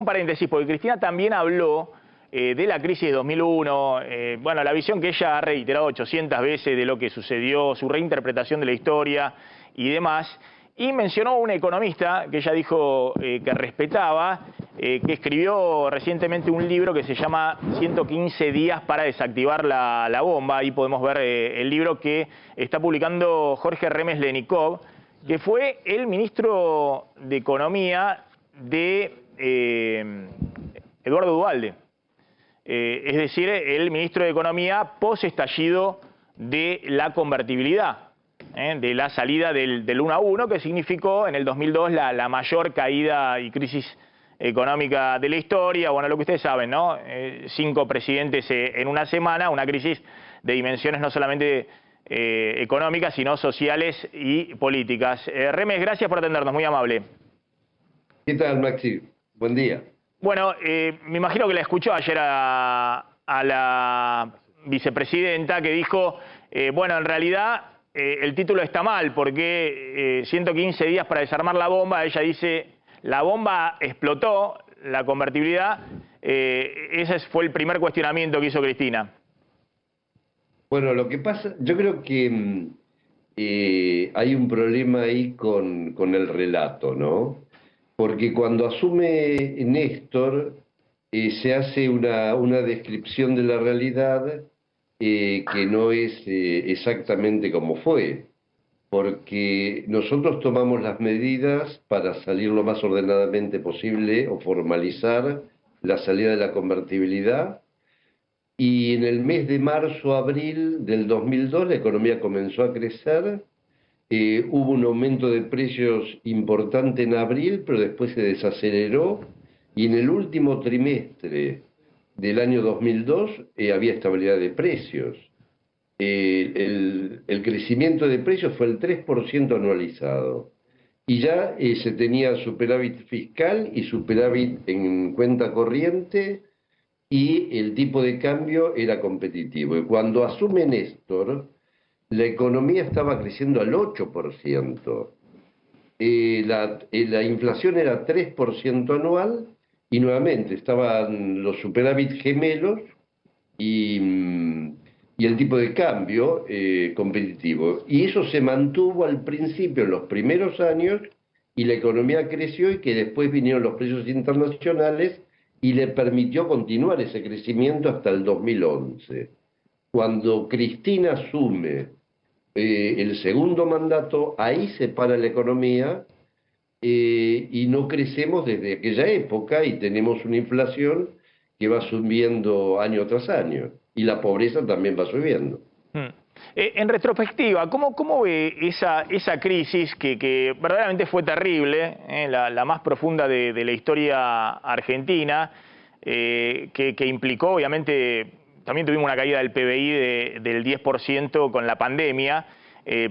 Un paréntesis, porque Cristina también habló de la crisis de 2001, bueno, la visión que ella ha reiterado 800 veces de lo que sucedió, su reinterpretación de la historia y demás, y mencionó un economista que ella dijo que respetaba, que escribió recientemente un libro que se llama 115 días para desactivar la bomba. Ahí podemos ver el libro que está publicando Jorge Remes Lenikov, que fue el ministro de Economía de Eduardo Duhalde. Es decir, el ministro de Economía post-estallido de la convertibilidad, de la salida del 1 a 1, que significó en el 2002 la mayor caída y crisis económica de la historia. Bueno, lo que ustedes saben, ¿no? 5 presidentes en una semana, una crisis de dimensiones no solamente económicas, sino sociales y políticas. Remes, gracias por atendernos, muy amable. ¿Qué tal, Maxi? Buen día. Bueno, me imagino que la escuchó ayer a la vicepresidenta que dijo, bueno, en realidad el título está mal porque 115 días para desarmar la bomba. Ella dice, la bomba explotó, la convertibilidad. Ese fue el primer cuestionamiento que hizo Cristina. Bueno, lo que pasa, yo creo que hay un problema ahí con el relato, ¿no? Porque cuando asume Néstor, se hace una descripción de la realidad que no es exactamente como fue, porque nosotros tomamos las medidas para salir lo más ordenadamente posible o formalizar la salida de la convertibilidad, y en el mes de marzo-abril del 2002 la economía comenzó a crecer. Hubo un aumento de precios importante en abril, pero después se desaceleró, y en el último trimestre del año 2002 había estabilidad de precios. El crecimiento de precios fue el 3% anualizado, y ya se tenía superávit fiscal y superávit en cuenta corriente, y el tipo de cambio era competitivo. Y cuando asume Néstor, la economía estaba creciendo al 8%. La inflación era 3% anual, y nuevamente estaban los superávit gemelos, y el tipo de cambio competitivo. Y eso se mantuvo al principio, en los primeros años, y la economía creció, y que después vinieron los precios internacionales y le permitió continuar ese crecimiento hasta el 2011. Cuando Cristina asume el segundo mandato, ahí se para la economía, y no crecemos desde aquella época, y tenemos una inflación que va subiendo año tras año, y la pobreza también va subiendo. En retrospectiva, ¿cómo ve esa crisis que verdaderamente fue terrible, la más profunda de la historia argentina, que implicó, obviamente, también tuvimos una caída del PBI del 10% con la pandemia,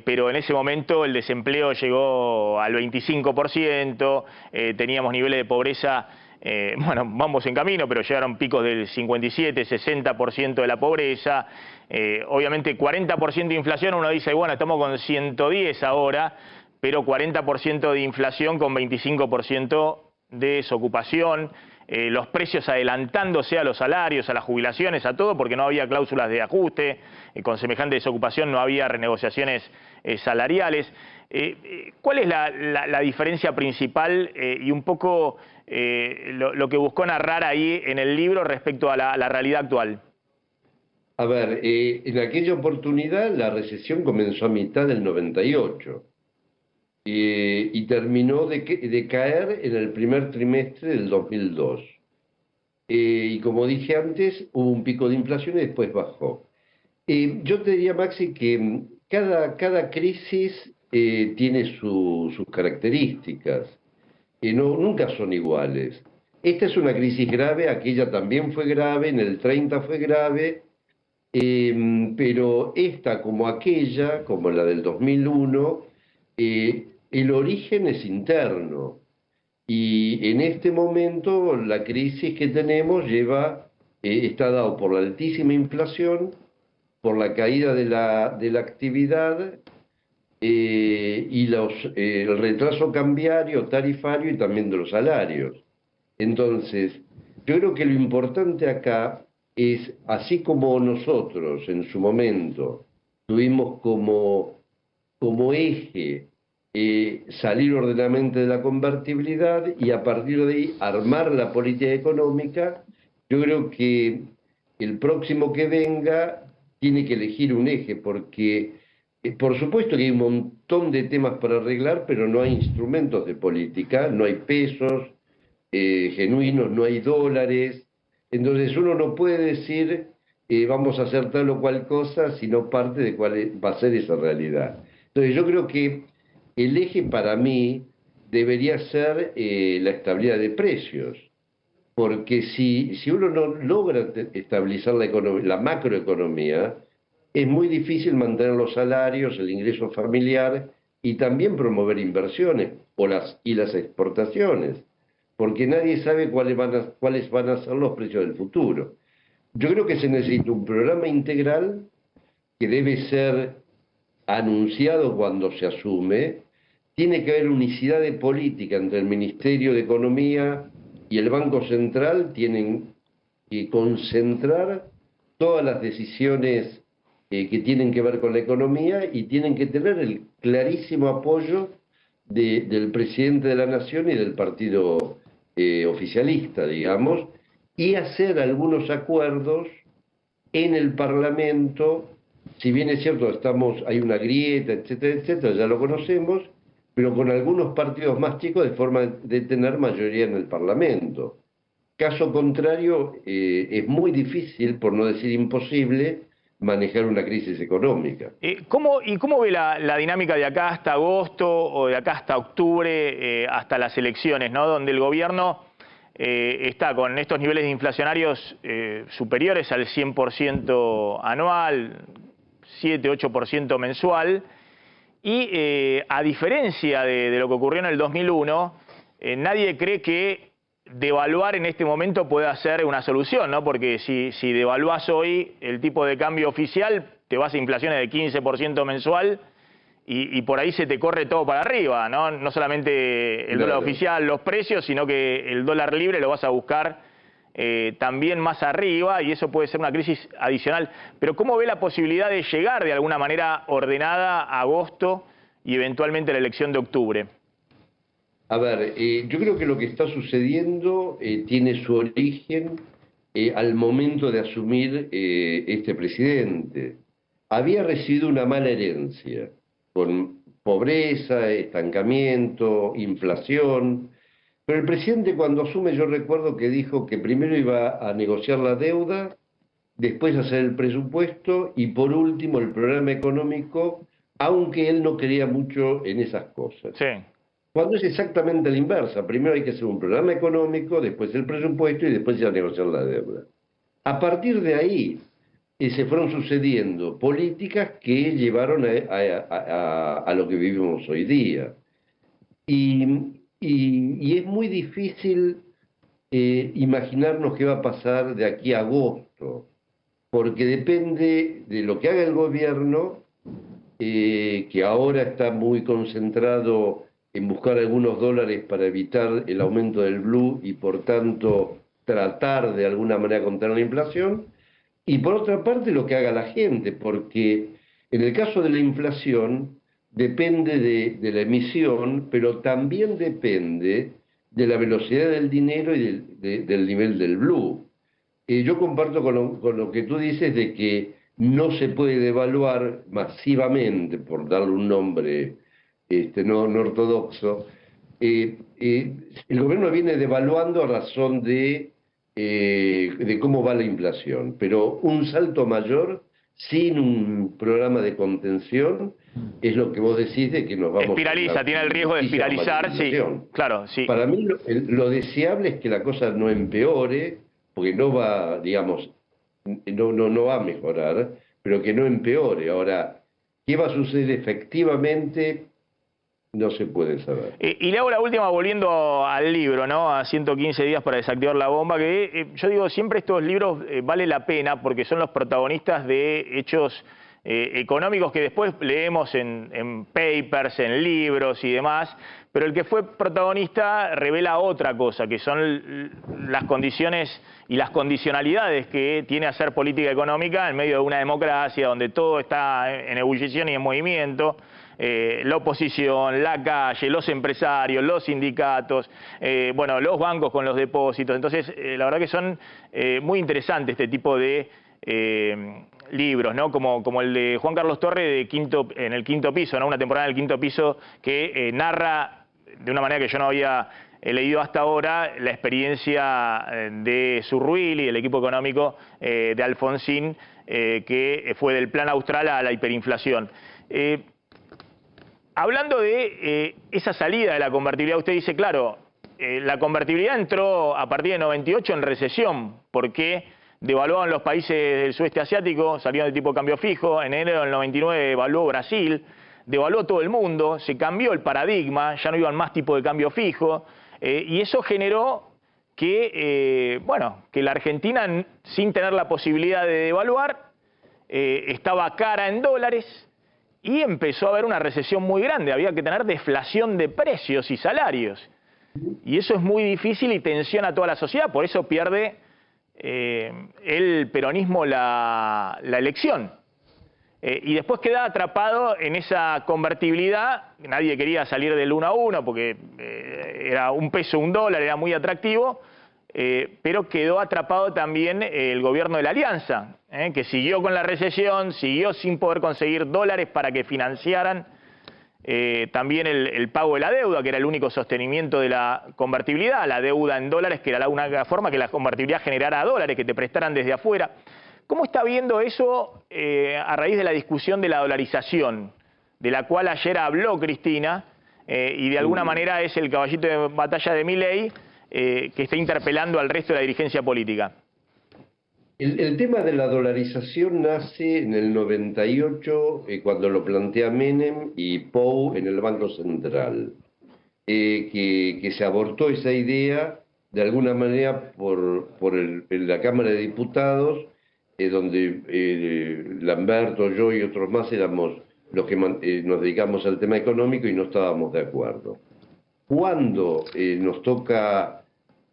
pero en ese momento el desempleo llegó al 25%, teníamos niveles de pobreza, bueno, vamos en camino, pero llegaron picos del 57, 60% de la pobreza. Obviamente 40% de inflación, uno dice, bueno, estamos con 110 ahora, pero 40% de inflación con 25% de desocupación, los precios adelantándose a los salarios, a las jubilaciones, a todo, porque no había cláusulas de ajuste, con semejante desocupación no había renegociaciones salariales. ¿Cuál es la diferencia principal y un poco lo que buscó narrar ahí en el libro respecto a la realidad actual? A ver, en aquella oportunidad la recesión comenzó a mitad del 98, y terminó de caer en el primer trimestre del 2002. Y como dije antes, hubo un pico de inflación y después bajó. Yo te diría, Maxi, que cada crisis tiene sus características, y nunca son iguales. Esta es una crisis grave, aquella también fue grave, en el 30 fue grave. Pero esta, como aquella, como la del 2001, el origen es interno, y en este momento la crisis que tenemos está dado por la altísima inflación, por la caída de la actividad, y el retraso cambiario, tarifario, y también de los salarios. Entonces, yo creo que lo importante acá es, así como nosotros en su momento tuvimos como eje salir ordenadamente de la convertibilidad y a partir de ahí armar la política económica, yo creo que el próximo que venga tiene que elegir un eje, porque por supuesto que hay un montón de temas para arreglar, pero no hay instrumentos de política, no hay pesos genuinos, no hay dólares. Entonces uno no puede decir vamos a hacer tal o cual cosa, sino parte de cuál va a ser esa realidad. Entonces yo creo que el eje para mí debería ser la estabilidad de precios, porque si uno no logra estabilizar la macroeconomía, es muy difícil mantener los salarios, el ingreso familiar y también promover inversiones y las exportaciones, porque nadie sabe cuáles van a ser los precios del futuro. Yo creo que se necesita un programa integral que debe ser anunciado cuando se asume. Tiene que haber unicidad de política entre el Ministerio de Economía y el Banco Central. Tienen que concentrar todas las decisiones que tienen que ver con la economía y tienen que tener el clarísimo apoyo del presidente de la Nación y del partido oficialista, digamos, y hacer algunos acuerdos en el Parlamento. Si bien es cierto, hay una grieta, etcétera, etcétera, ya lo conocemos, pero con algunos partidos más chicos de forma de tener mayoría en el Parlamento. Caso contrario, es muy difícil, por no decir imposible, manejar una crisis económica. ¿Cómo ve la dinámica de acá hasta agosto o de acá hasta octubre, hasta las elecciones, ¿no? Donde el gobierno está con estos niveles de inflacionarios superiores al 100% anual, 7-8% mensual, y a diferencia de lo que ocurrió en el 2001, nadie cree que devaluar en este momento pueda ser una solución, ¿no? Porque si devaluás hoy el tipo de cambio oficial, te vas a inflaciones de 15% mensual y por ahí se te corre todo para arriba, ¿no? No solamente el dólar oficial, los precios, sino que el dólar libre lo vas a buscar también más arriba y eso puede ser una crisis adicional. Pero ¿cómo ve la posibilidad de llegar de alguna manera ordenada a agosto y eventualmente la elección de octubre? A ver, yo creo que lo que está sucediendo tiene su origen al momento de asumir este presidente. Había recibido una mala herencia, con pobreza, estancamiento, inflación, pero el presidente cuando asume yo recuerdo que dijo que primero iba a negociar la deuda, después hacer el presupuesto y por último el programa económico, aunque él no creía mucho en esas cosas. Sí. Cuando es exactamente la inversa, primero hay que hacer un programa económico, después el presupuesto y después ya negociar la deuda. A partir de ahí se fueron sucediendo políticas que llevaron a lo que vivimos hoy día. Y es muy difícil imaginarnos qué va a pasar de aquí a agosto, porque depende de lo que haga el gobierno, que ahora está muy concentrado en buscar algunos dólares para evitar el aumento del blue y por tanto tratar de alguna manera contener la inflación, y por otra parte lo que haga la gente, porque en el caso de la inflación depende de la emisión, pero también depende de la velocidad del dinero y del nivel del blue. Yo comparto con lo que tú dices de que no se puede devaluar masivamente, por darle un nombre no ortodoxo. El gobierno viene devaluando a razón de cómo va la inflación, pero un salto mayor sin un programa de contención es lo que vos decís de que nos vamos espiraliza, tiene el riesgo de espiralizar, sí, claro, sí. Para mí lo deseable es que la cosa no empeore, porque no va, digamos, no va a mejorar, pero que no empeore. Ahora, ¿qué va a suceder efectivamente? No se puede saber. Y le hago la última volviendo al libro, ¿no? A 115 días para desactivar la bomba, que yo digo, siempre estos libros vale la pena porque son los protagonistas de hechos económicos que después leemos en papers, en libros y demás, pero el que fue protagonista revela otra cosa, que son las condiciones y las condicionalidades que tiene hacer política económica en medio de una democracia donde todo está en ebullición y en movimiento. La oposición, la calle, los empresarios, los sindicatos, bueno, los bancos con los depósitos. Entonces, la verdad que son muy interesantes este tipo de libros, ¿no? Como el de Juan Carlos Torre en el quinto piso, ¿no? Una temporada en el quinto piso que narra de una manera que yo no había leído hasta ahora la experiencia de Zurruil y del equipo económico de Alfonsín, que fue del plan austral a la hiperinflación. Hablando de esa salida de la convertibilidad, usted dice, claro, la convertibilidad entró a partir de 98 en recesión, porque devaluaban los países del sudeste asiático, salieron de tipo de cambio fijo, en enero del 99 devaluó Brasil, devaluó todo el mundo, se cambió el paradigma, ya no iban más tipo de cambio fijo, y eso generó que, bueno, que la Argentina, sin tener la posibilidad de devaluar, estaba cara en dólares, y empezó a haber una recesión muy grande, había que tener deflación de precios y salarios. Y eso es muy difícil y tensiona a toda la sociedad, por eso pierde el peronismo la elección. Y después queda atrapado en esa convertibilidad, nadie quería salir del 1 a 1 porque era un peso, un dólar, era muy atractivo, pero quedó atrapado también el gobierno de la Alianza, que siguió con la recesión, siguió sin poder conseguir dólares para que financiaran también el pago de la deuda, que era el único sostenimiento de la convertibilidad, la deuda en dólares, que era la única forma que la convertibilidad generara dólares, que te prestaran desde afuera. ¿Cómo está viendo eso a raíz de la discusión de la dolarización, de la cual ayer habló Cristina, y de alguna manera es el caballito de batalla de Milei, que está interpelando al resto de la dirigencia política? El tema de la dolarización nace en el 98, cuando lo plantea Menem y Pou en el Banco Central, que se abortó esa idea de alguna manera en la Cámara de Diputados, donde Lamberto, yo y otros más éramos los que nos dedicamos al tema económico y no estábamos de acuerdo. Cuando nos toca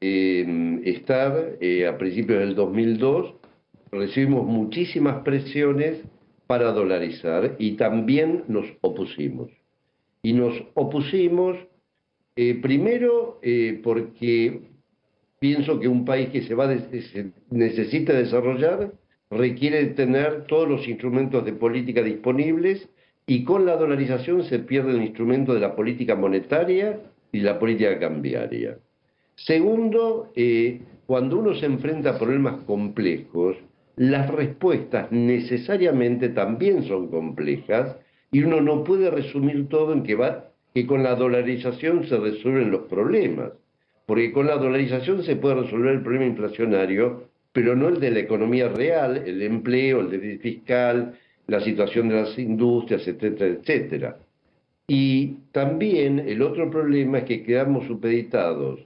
estar a principios del 2002, recibimos muchísimas presiones para dolarizar y también nos opusimos. Y nos opusimos primero porque pienso que un país que se necesita desarrollar requiere tener todos los instrumentos de política disponibles, y con la dolarización se pierde el instrumento de la política monetaria y la política cambiaria. Segundo, cuando uno se enfrenta a problemas complejos, las respuestas necesariamente también son complejas, y uno no puede resumir todo en que con la dolarización se resuelven los problemas, porque con la dolarización se puede resolver el problema inflacionario, pero no el de la economía real, el empleo, el déficit fiscal, la situación de las industrias, etcétera, etcétera. Y también el otro problema es que quedamos supeditados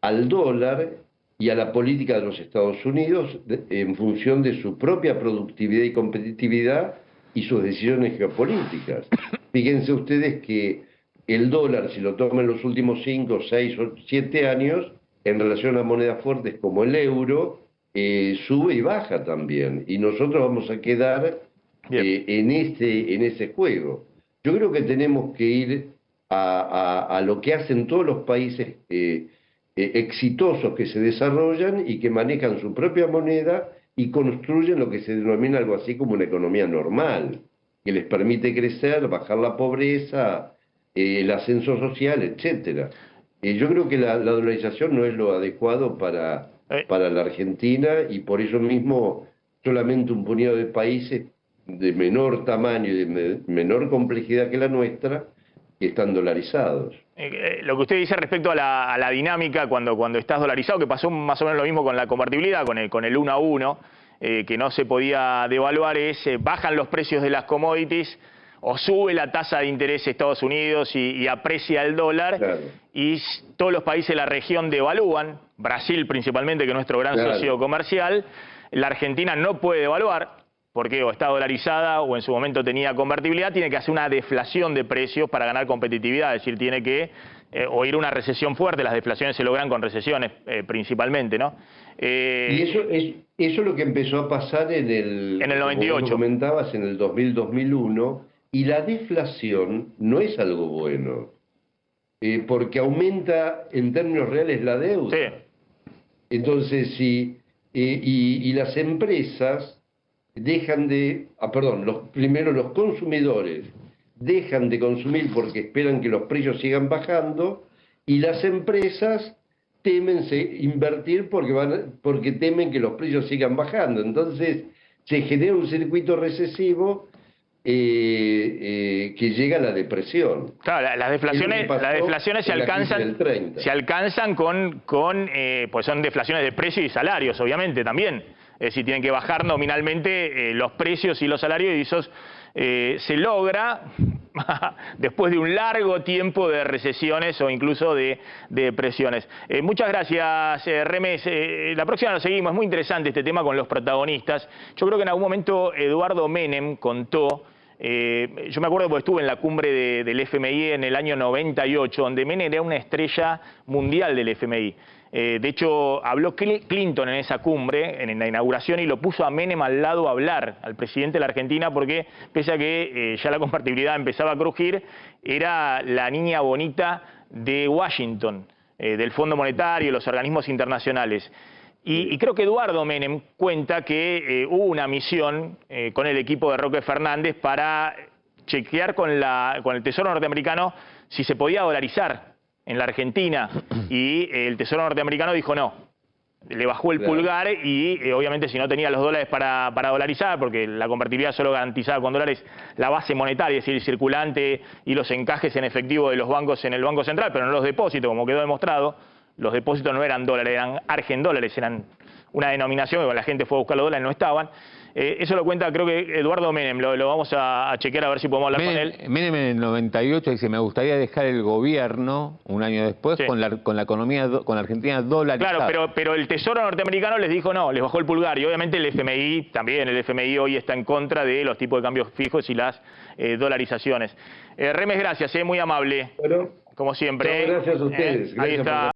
al dólar y a la política de los Estados Unidos en función de su propia productividad y competitividad y sus decisiones geopolíticas. Fíjense ustedes que el dólar, si lo toman en los últimos 5, 6 o 7 años, en relación a monedas fuertes como el euro, sube y baja también, y nosotros vamos a quedar en ese juego. Yo creo que tenemos que ir a lo que hacen todos los países exitosos que se desarrollan y que manejan su propia moneda y construyen lo que se denomina algo así como una economía normal, que les permite crecer, bajar la pobreza, el ascenso social, etcétera. Yo creo que la dolarización no es lo adecuado para la Argentina, y por eso mismo solamente un puñado de países de menor tamaño y de menor complejidad que la nuestra que están dolarizados. Lo que usted dice respecto a la dinámica cuando estás dolarizado, que pasó más o menos lo mismo con la convertibilidad, con el 1 a 1, que no se podía devaluar, bajan los precios de las commodities o sube la tasa de interés de Estados Unidos y aprecia el dólar, claro, y todos los países de la región devalúan, Brasil principalmente, que es nuestro gran socio comercial. La Argentina no puede devaluar, porque o está dolarizada o en su momento tenía convertibilidad, tiene que hacer una deflación de precios para ganar competitividad, es decir, tiene que o ir a una recesión fuerte. Las deflaciones se logran con recesiones principalmente, ¿no? Y eso es lo que empezó a pasar en el 98. Como comentabas, en el 2000-2001, y la deflación no es algo bueno, porque aumenta en términos reales la deuda. Sí. Entonces, y las empresas dejan de, primero los consumidores dejan de consumir porque esperan que los precios sigan bajando, y las empresas temen invertir porque temen que los precios sigan bajando. Entonces se genera un circuito recesivo que llega a la depresión. Claro, las deflaciones se alcanzan pues son deflaciones de precios y salarios, obviamente, también. Es decir, tienen que bajar nominalmente los precios y los salarios, y eso se logra después de un largo tiempo de recesiones o incluso de depresiones. Muchas gracias, Remes. La próxima lo seguimos. Es muy interesante este tema con los protagonistas. Yo creo que en algún momento Eduardo Menem contó, yo me acuerdo porque estuve en la cumbre del FMI en el año 98, donde Menem era una estrella mundial del FMI. De hecho, habló Clinton en esa cumbre, en la inauguración, y lo puso a Menem al lado a hablar, al presidente de la Argentina, porque pese a que ya la convertibilidad empezaba a crujir, era la niña bonita de Washington, del Fondo Monetario y los organismos internacionales. Y creo que Eduardo Menem cuenta que hubo una misión con el equipo de Roque Fernández para chequear con el Tesoro norteamericano si se podía dolarizar en la Argentina, y el Tesoro norteamericano dijo no, le bajó el pulgar, y obviamente si no tenía los dólares para dolarizar, porque la convertibilidad solo garantizaba con dólares la base monetaria, es decir, el circulante y los encajes en efectivo de los bancos en el Banco Central, pero no los depósitos, como quedó demostrado. Los depósitos no eran dólares, eran argendólares, eran una denominación que cuando la gente fue a buscar los dólares no estaban. Eso lo cuenta, creo que Eduardo Menem, lo vamos a chequear a ver si podemos hablar con él. Menem en el 98 dice: me gustaría dejar el gobierno un año después, sí, con la economía, con la Argentina dolarizada. Claro, pero el Tesoro norteamericano les dijo no, les bajó el pulgar, y obviamente el FMI también, el FMI hoy está en contra de los tipos de cambios fijos y las dolarizaciones. Remes, gracias, muy amable, bueno, como siempre. Gracias a ustedes. Ahí está.